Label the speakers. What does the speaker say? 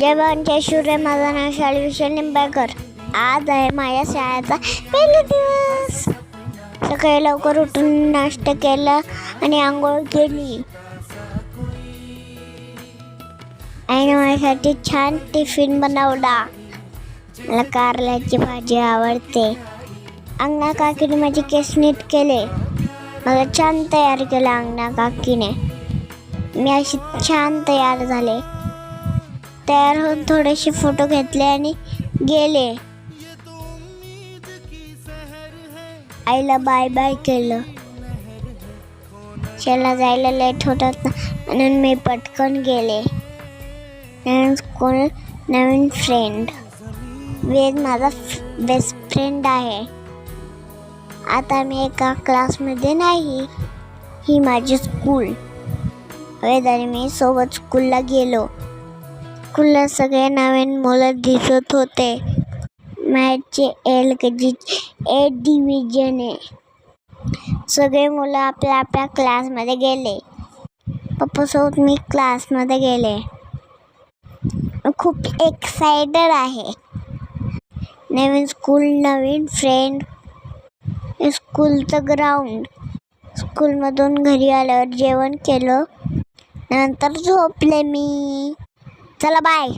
Speaker 1: जय भवानी जय शिवराय. माझं नाव शाळी विशाल निंबाळकर. आज आहे माझ्या शाळेचा पहिला दिवस. सकाळी लवकर उठून नाश्ता केला आणि आंघोळ केली. आईने माझ्यासाठी छान टिफिन बनवला. मला कारल्याची भाजी आवडते. अंगणा काकीने माझे केस नीट केले. मला छान तयार केलं अंगणा काकीने. मी अशी छान तयार झाले. तयार होऊन थोडेसे फोटो घेतले आणि गेले. आईला बाय बाय केलं. शाळेला जायला लेट होतात ना, म्हणून मी पटकन गेले. नवीन स्कूल, नवीन फ्रेंड. वेद माझा बेस्ट फ्रेंड आहे. आता मी एका क्लासमध्ये नाही. ही माझी स्कूल. वेद आणि मी सोबत स्कूलला गेलो. स्कूलला सगळे नवीन मुलं दिसत होते. माझे LKG A डिव्हिजन आहे. सगळे मुलं आपल्या आपल्या क्लासमध्ये गेले. पप्पासोबत मी क्लासमध्ये गेले. खूप एक्सायटेड आहे. नवीन स्कूल, नवीन फ्रेंड. स्कूलचं ग्राउंड. स्कूलमधून घरी आल्यावर जेवण केलं. नंतर झोपले मी. चला बाय.